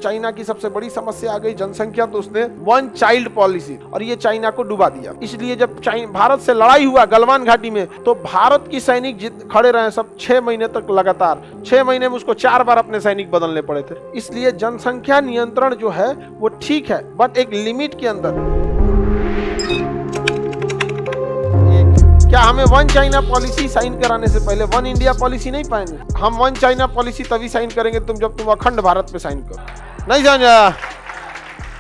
China की सबसे बड़ी समस्या आ गई जनसंख्या, तो उसने वन चाइल्ड पॉलिसी, और ये चाइना को डुबा दिया। इसलिए जब भारत से लड़ाई हुआ गलवान घाटी में, तो भारत की सैनिक खड़े रहे सब 6 महीने तक लगातार। 6 महीने में उसको 4 बार अपने सैनिक बदलने पड़े थे। इसलिए जनसंख्या नियंत्रण जो है वो ठीक है, बट एक लिमिट के अंदर। क्या हमें वन चाइना पॉलिसी साइन कराने से पहले वन इंडिया पॉलिसी नहीं पाएंगे? हम वन चाइना पॉलिसी तभी साइन करेंगे जब तुम अखंड भारत पे साइन करो। नहीं समझा?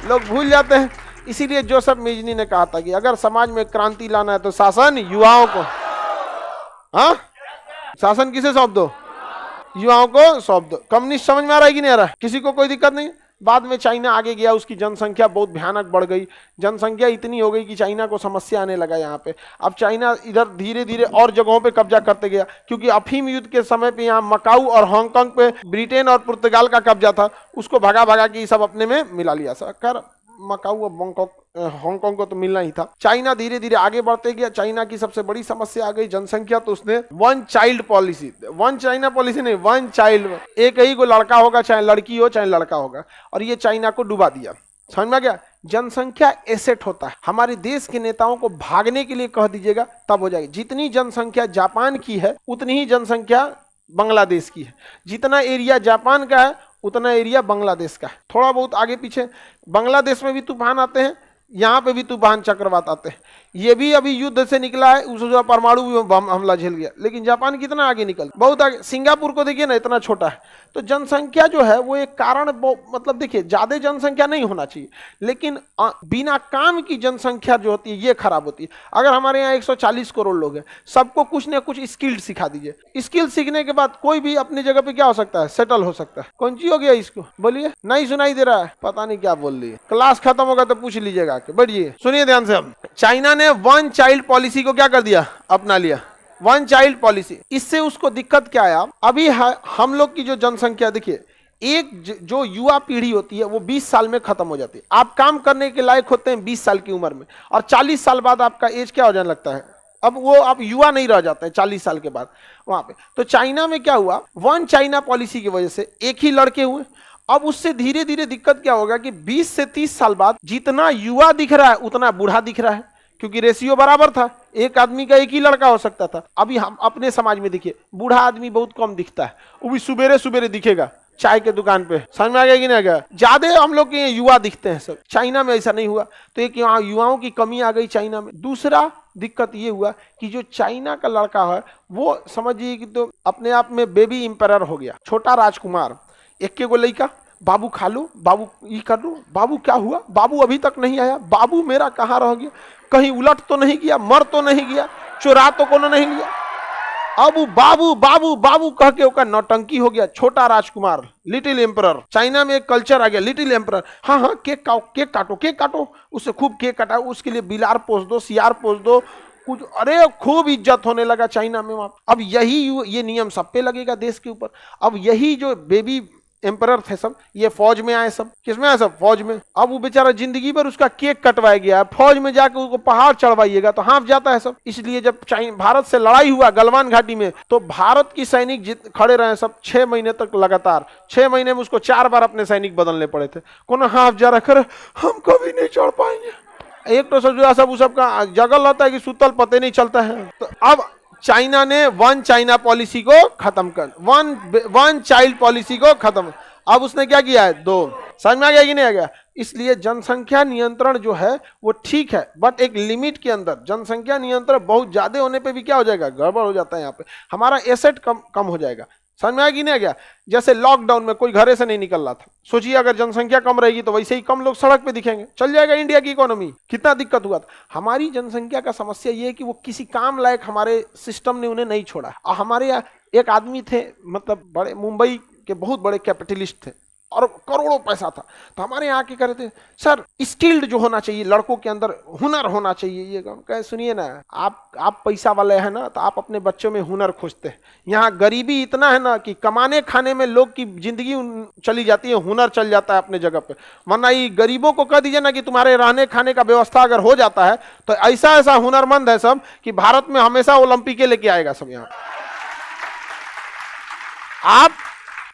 लोग भूल जाते हैं। इसीलिए जोसेफ मिजनी ने कहा था कि अगर समाज में क्रांति लाना है तो शासन युवाओं को, हाँ, शासन किसे सौंप दो? युवाओं को सौंप दो। कम्युनिस्ट समझ में आ रहा है कि नहीं आ रहा है? किसी को कोई दिक्कत नहीं? बाद में चाइना आगे गया, उसकी जनसंख्या बहुत भयानक बढ़ गई। जनसंख्या इतनी हो गई कि चाइना को समस्या आने लगा यहाँ पे। अब चाइना इधर धीरे धीरे और जगहों पे कब्जा करते गया, क्योंकि अफीम युद्ध के समय पे यहाँ मकाऊ और हांगकांग पे ब्रिटेन और पुर्तगाल का कब्जा था, उसको भगा भगा के सब अपने में मिला लिया। खैर मकाऊ और हांगकांग को तो मिलना ही था। चाइना धीरे धीरे आगे बढ़ते गया। चाइना की सबसे बड़ी समस्या आ गई जनसंख्या, तो उसने one child policy, one China policy नहीं, वन चाइल्ड, एक ही को लड़का होगा, चाहे लड़की हो चाहे लड़का होगा, और ये चाइना को डुबा दिया। समझ में आ गया? जनसंख्या एसेट होता है। हमारे देश के नेताओं को भागने के लिए कह दीजिएगा तब हो जाएगी। जितनी जनसंख्या जापान की है उतनी ही जनसंख्या बांग्लादेश की है। जितना एरिया जापान का है उतना एरिया बांग्लादेश का है। थोड़ा बहुत आगे पीछे बांग्लादेश में भी तूफान आते हैं, यहाँ पे भी तूफान चक्रवात आते हैं। ये भी अभी युद्ध से निकला है, उस परमाणु हमला झेल गया, लेकिन जापान कितना आगे निकल, बहुत आगे। सिंगापुर को देखिए ना, इतना छोटा है। तो जनसंख्या जो है वो एक कारण, मतलब देखिए ज्यादा जनसंख्या नहीं होना चाहिए, लेकिन बिना काम की जनसंख्या जो होती है ये खराब होती है। अगर हमारे यहाँ 140 करोड़ लोग हैं, सबको कुछ ना कुछ स्किल्ड सिखा दीजिए। स्किल सीखने के बाद कोई भी अपनी जगह पे क्या हो सकता है, सेटल हो सकता है। कौन सी हो गया इसको बोलिए? नहीं सुनाई दे रहा है, पता नहीं क्या बोल रही है। क्लास खत्म होगा तो पूछ लीजिएगा। बढ़िए सुनिए ध्यान से। हम चाइना ने वन चाइल्ड पॉलिसी को क्या कर दिया, अपना लिया। वन चाइल्ड पॉलिसी, इससे उसको दिक्कत क्या आया? अभी हम लोग की जो जनसंख्या देखिए, एक जो युवा पीढ़ी होती है वो 20 साल में खत्म हो जाती है। आप काम करने के लायक होते हैं 20 साल की उम्र में, और 40 साल बाद आपका एज क्या हो जाने लगता है? अब वो आप युवा नहीं रह जाते हैं 40 साल के बाद वहां पे। तो चाइना में क्या हुआ, वन चाइना पॉलिसी की वजह से एक ही लड़के हुए। अब उससे धीरे धीरे दिक्कत क्या होगा कि 20 से 30 साल बाद जितना युवा दिख रहा है उतना बूढ़ा दिख रहा है, क्योंकि रेशियो बराबर था। एक आदमी का एक ही लड़का हो सकता था। अभी हम अपने समाज में देखिए, बूढ़ा आदमी बहुत कम दिखता है, वो भी सुबेरे सुबेरे दिखेगा चाय के दुकान पे। समझ में आ गया कि नहीं आ गया? ज्यादा हम लोग के युवा दिखते हैं सब। चाइना में ऐसा नहीं हुआ, तो एक यहाँ युवाओं की कमी आ गई चाइना में। दूसरा दिक्कत ये हुआ कि जो चाइना का लड़का है वो समझिए कि तो अपने आप में बेबी इंपरर हो गया, छोटा राजकुमार। एक को लड़का, बाबू खा लो, बाबू ये कर लो, बाबू क्या हुआ, बाबू अभी तक नहीं आया, बाबू मेरा कहाँ रह गया, कहीं उलट तो नहीं गया, मर तो नहीं गया, चुरा तो कोनो नहीं लिया। अब बाबू बाबू बाबू कह के ओका नौटंकी हो गया, छोटा राजकुमार, लिटिल एम्परर। चाइना में एक कल्चर आ गया, लिटिल एम्परर। हाँ हाँ, केक काटो, केक काटो, उससे खूब केक काटा, उसके लिए बिलार पोस दो, सियार पोस दो, कुछ, अरे खूब इज्जत होने लगा चाइना में वहां। अब यही ये नियम सब पे लगेगा देश के ऊपर। अब यही जो बेबी एम्परर थे सब, ये फौज में आए। सब किसमें आए? सब फौज में। अब वो बेचारा जिंदगी भर उसका केक कटवाया गया, फौज में जाकर उसको पहाड़ चढ़वाइएगा तो हाँफ जाता है सब। इसलिए जब भारत से लड़ाई हुआ गलवान घाटी में, तो भारत की सैनिक खड़े रहे सब 6 महीने तक लगातार। 6 महीने में उसको 4 बार अपने सैनिक बदलने पड़े थे। कौन हाफ जा रखा, हम कभी नहीं चढ़ पाएंगे। एक तो सब सबका जगल होता है कि सुतल पते नहीं चलता है। तो अब चाइना ने वन चाइना पॉलिसी को खत्म कर, वन चाइल्ड पॉलिसी को खत्म। अब उसने क्या किया है? 2। समझ में आ गया कि नहीं आ गया? इसलिए जनसंख्या नियंत्रण जो है वो ठीक है, बट एक लिमिट के अंदर। जनसंख्या नियंत्रण बहुत ज्यादा होने पे भी क्या हो जाएगा, गड़बड़ हो जाता है। यहाँ पे हमारा एसेट कम हो जाएगा। समझ में आया कि नहीं आ गया? जैसे लॉकडाउन में कोई घरे से नहीं निकल रहा था, सोचिए अगर जनसंख्या कम रहेगी तो वैसे ही कम लोग सड़क पे दिखेंगे, चल जाएगा इंडिया की इकोनॉमी। कितना दिक्कत हुआ था। हमारी जनसंख्या का समस्या ये है कि वो किसी काम लायक हमारे सिस्टम ने उन्हें नहीं छोड़ा। और हमारे यहाँ एक आदमी थे, मतलब बड़े मुंबई के बहुत बड़े कैपिटलिस्ट थे और करोड़ों पैसा था। तो हमारे यहाँ के कह रहे थे, सर स्किल्ड जो होना चाहिए, लड़कों के अंदर हुनर होना चाहिए। ये कहे सुनिए ना, आप पैसा वाले हैं ना, तो आप अपने बच्चों में हुनर खोजते हैं। यहाँ गरीबी इतना है ना कि कमाने खाने में लोग की जिंदगी चली जाती है, हुनर चल जाता है अपने जगह पे। वरना ये गरीबों को कह दीजिए ना कि तुम्हारे रहने खाने का व्यवस्था अगर हो जाता है तो ऐसा ऐसा हुनरमंद है सब कि भारत में हमेशा ओलंपिक लेके आएगा सब। यहाँ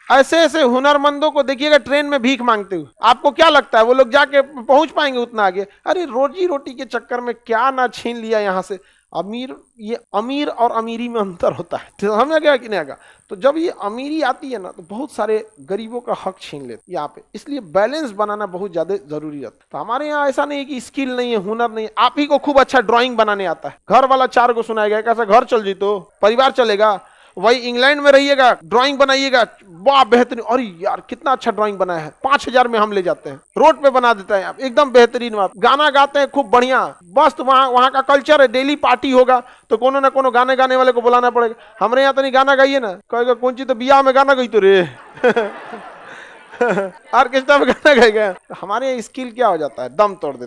ऐसे ऐसे हुनरमंदों को देखिएगा ट्रेन में भीख मांगते हुए, आपको क्या लगता है वो लोग जाके पहुंच पाएंगे उतना आगे? अरे रोजी रोटी के चक्कर में क्या ना छीन लिया यहाँ से। अमीर, ये अमीर और अमीरी में अंतर होता है, तो समझ गया कि नहीं आगा? तो जब ये अमीरी आती है ना तो बहुत सारे गरीबों का हक छीन लेते यहाँ पे, इसलिए बैलेंस बनाना बहुत ज्यादा जरूरी रहता है। तो हमारे यहाँ ऐसा नहीं है कि स्किल नहीं है, हुनर नहीं है। आप ही को खूब अच्छा ड्राइंग बनाने आता है, घर वाला 4 को सुनाएगा, कैसा घर चल जी तो परिवार चलेगा। वही इंग्लैंड में रहिएगा, ड्राइंग बनाइएगा, वाह बेहतरीन, अरे यार कितना अच्छा ड्राइंग बनाया है, 5,000 में हम ले जाते हैं, रोड पे बना देता है आप, एकदम बेहतरीन बात। गाना गाते हैं खूब बढ़िया, बस तो वहाँ का कल्चर है, डेली पार्टी होगा तो कोनो ना कोनो गाने गाने वाले को बुलाना पड़ेगा। हमारे यहाँ तो नहीं, गाना गाइए ना, कहेगा कौन चीज तो बियाह में गाना गई तो रे ऑर्केस्ट्रा में गाना गाएगा। हमारे यहाँ स्किल क्या हो जाता है, दम तोड़ देता है।